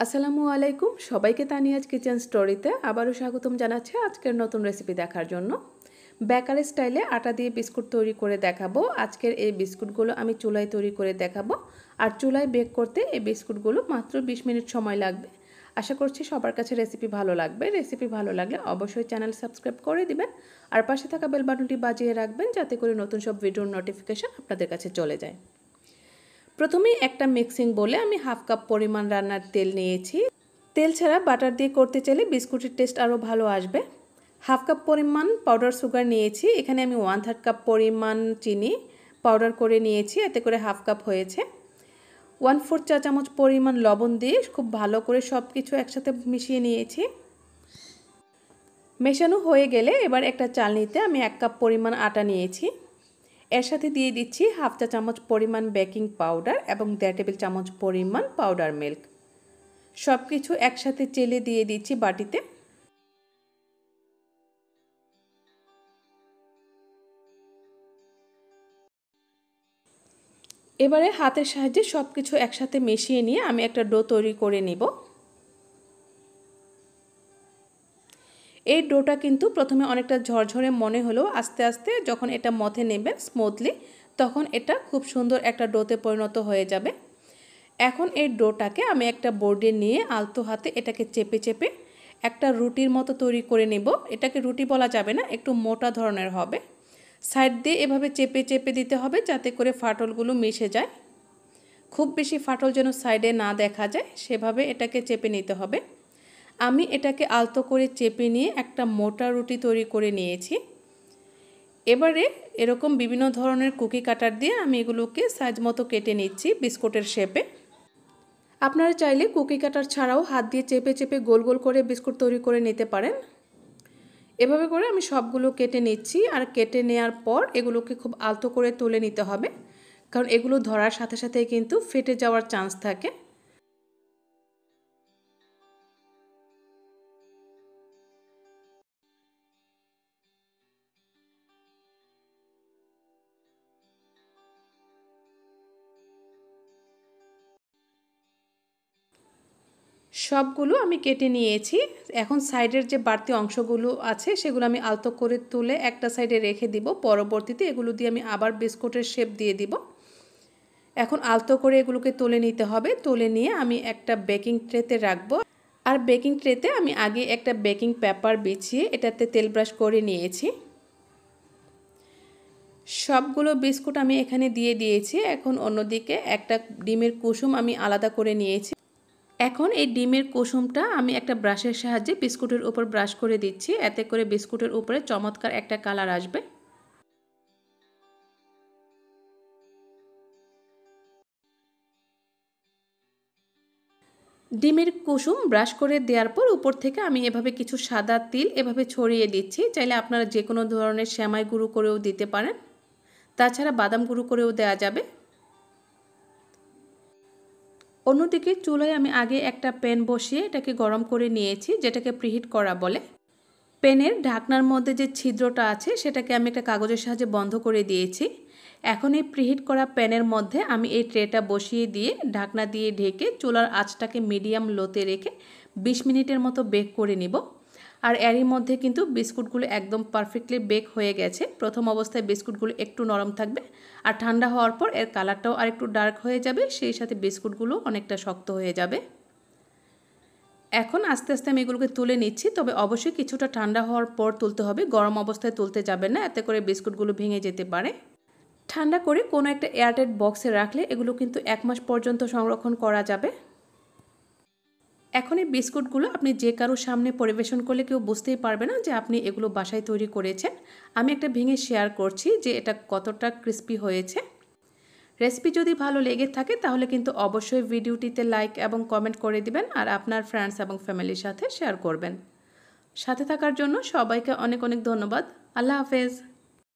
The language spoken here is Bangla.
আসসালামু আলাইকুম সবাইকে তানিয়াজ কিচেন স্টোরিতে আবারও স্বাগতম জানাচ্ছি আজকের নতুন রেসিপি দেখার জন্য। বেকারি স্টাইলে আটা দিয়ে বিস্কুট তৈরি করে দেখাবো। আজকের এই বিস্কুটগুলো আমি চুলায় তৈরি করে দেখাবো, আর চুলায় বেক করতে এই বিস্কুটগুলো মাত্র 20 মিনিট সময় লাগবে। আশা করছি সবার কাছে রেসিপি ভালো লাগবে। রেসিপি ভালো লাগলে অবশ্যই চ্যানেল সাবস্ক্রাইব করে দিবেন, আর পাশে থাকা বেল বাটনটি বাজিয়ে রাখবেন যাতে করে নতুন সব ভিডিওর নোটিফিকেশন আপনাদের কাছে চলে যায়। প্রথমেই একটা মিক্সিং বলে আমি হাফ কাপ পরিমাণ রান্নার তেল নিয়েছি। তেল ছাড়া বাটার দিয়ে করতে চাইলে বিস্কুটের টেস্ট আরও ভালো আসবে। হাফ কাপ পরিমাণ পাউডার সুগার নিয়েছি। এখানে আমি 1/3 কাপ পরিমাণ চিনি পাউডার করে নিয়েছি, এতে করে হাফ কাপ হয়েছে। 1/4 চা চামচ পরিমাণ লবণ দিয়ে খুব ভালো করে সব কিছু একসাথে মিশিয়ে নিয়েছি। মেশানো হয়ে গেলে এবার একটা চালনিতে আমি 1 কাপ পরিমাণ আটা নিয়েছি। এর সাথে দিয়ে দিচ্ছি হাফ চা চামচ পরিমাণ বেকিং পাউডার এবং 1.5 টেবিল চামচ পরিমাণ পাউডার মিল্ক। সব কিছু একসাথে চেলে দিয়ে দিচ্ছি বাটিতে। এবারে হাতের সাহায্যে সব কিছু একসাথে মিশিয়ে নিয়ে আমি একটা ডো তৈরি করে নিব। এই ডোটা কিন্তু প্রথমে অনেকটা ঝরঝরে মনে হলেও আস্তে আস্তে যখন এটা মথে নেবেন স্মুথলি, তখন এটা খুব সুন্দর একটা ডোতে পরিণত হয়ে যাবে। এখন এই ডোটাকে আমি একটা বোর্ডে নিয়ে আলতো হাতে এটাকে চেপে চেপে একটা রুটির মতো তৈরি করে নেব। এটাকে রুটি বলা যাবে না, একটু মোটা ধরনের হবে। সাইড দিয়ে এভাবে চেপে চেপে দিতে হবে যাতে করে ফাটলগুলো মিশে যায়। খুব বেশি ফাটল যেন সাইডে না দেখা যায় সেভাবে এটাকে চেপে নিতে হবে। আমি এটাকে আলতো করে চেপে নিয়ে একটা মোটা রুটি তৈরি করে নিয়েছি। এবারে এরকম বিভিন্ন ধরনের কুকি কাটার দিয়ে আমি এগুলোকে সাইজ মতো কেটে নিচ্ছি বিস্কুটের শেপে। আপনারা চাইলে কুকি কাটার ছাড়াও হাত দিয়ে চেপে চেপে গোল গোল করে বিস্কুট তৈরি করে নিতে পারেন। এভাবে করে আমি সবগুলো কেটে নিচ্ছি, আর কেটে নেওয়ার পর এগুলোকে খুব আলতো করে তুলে নিতে হবে, কারণ এগুলো ধরার সাথে সাথে কিন্তু ফেটে যাওয়ার চান্স থাকে। সবগুলো আমি কেটে নিয়েছি। এখন সাইডের যে বাড়তি অংশগুলো আছে সেগুলো আমি আলতো করে তুলে একটা সাইডে রেখে দিব। পরবর্তীতে এগুলো দিয়ে আমি আবার বিস্কুটের শেপ দিয়ে দিব। এখন আলতো করে এগুলোকে তুলে নিতে হবে। তুলে নিয়ে আমি একটা বেকিং ট্রেতে রাখবো, আর বেকিং ট্রেতে আমি আগে একটা বেকিং পেপার বিছিয়ে এটাতে তেল ব্রাশ করে নিয়েছি। সবগুলো বিস্কুট আমি এখানে দিয়ে দিয়েছি। এখন অন্যদিকে একটা ডিমের কুসুম আমি আলাদা করে নিয়েছি। এখন এই ডিমের কুসুমটা আমি একটা ব্রাশের সাহায্যে বিস্কুটের উপর ব্রাশ করে দিচ্ছি, এতে করে বিস্কুটের উপরে চমৎকার একটা কালার আসবে। ডিমের কুসুম ব্রাশ করে দেওয়ার পর উপর থেকে আমি এভাবে কিছু সাদা তিল এভাবে ছড়িয়ে দিচ্ছি। চাইলে আপনারা যে কোনো ধরনের সেমাই গুঁড়ো করেও দিতে পারেন, তাছাড়া বাদাম গুঁড়ো করেও দেওয়া যাবে। অন্যদিকে চুলায় আমি আগে একটা প্যান বসিয়ে এটাকে গরম করে নিয়েছি, যেটাকে প্রিহিট করা বলে। প্যানের ঢাকনার মধ্যে যে ছিদ্রটা আছে সেটাকে আমি একটা কাগজের সাহায্যে বন্ধ করে দিয়েছি। এখন এই প্রিহিট করা প্যানের মধ্যে আমি এই ট্রেটা বসিয়ে দিয়ে ঢাকনা দিয়ে ঢেকে চুলার আঁচটাকে মিডিয়াম লোতে রেখে 20 মিনিটের মতো বেক করে নিব। আর এরই মধ্যে কিন্তু বিস্কুটগুলো একদম পারফেক্টলি বেক হয়ে গেছে। প্রথম অবস্থায় বিস্কুটগুলো একটু নরম থাকবে, আর ঠান্ডা হওয়ার পর এর কালারটাও আর একটু ডার্ক হয়ে যাবে, সেই সাথে বিস্কুটগুলো অনেকটা শক্ত হয়ে যাবে। এখন আস্তে আস্তে আমি এগুলোকে তুলে নিচ্ছি, তবে অবশ্যই কিছুটা ঠান্ডা হওয়ার পর তুলতে হবে। গরম অবস্থায় তুলতে যাবে না, এতে করে বিস্কুটগুলো ভেঙে যেতে পারে। ঠান্ডা করে কোনো একটা এয়ারটাইট বক্সে রাখলে এগুলো কিন্তু 1 মাস পর্যন্ত সংরক্ষণ করা যাবে। এখন এই বিস্কুটগুলো আপনি যে কারো সামনে পরিবেশন করলে কেউ বুঝতেই পারবে না যে আপনি এগুলো বাসায় তৈরি করেছেন। আমি একটা ভেঙে শেয়ার করছি যে এটা কতটা ক্রিস্পি হয়েছে। রেসিপি যদি ভালো লেগে থাকে তাহলে কিন্তু অবশ্যই ভিডিওটিতে লাইক এবং কমেন্ট করে দিবেন, আর আপনার ফ্রেন্ডস এবং ফ্যামিলির সাথে শেয়ার করবেন। সাথে থাকার জন্য সবাইকে অনেক অনেক ধন্যবাদ। আল্লাহ হাফেজ।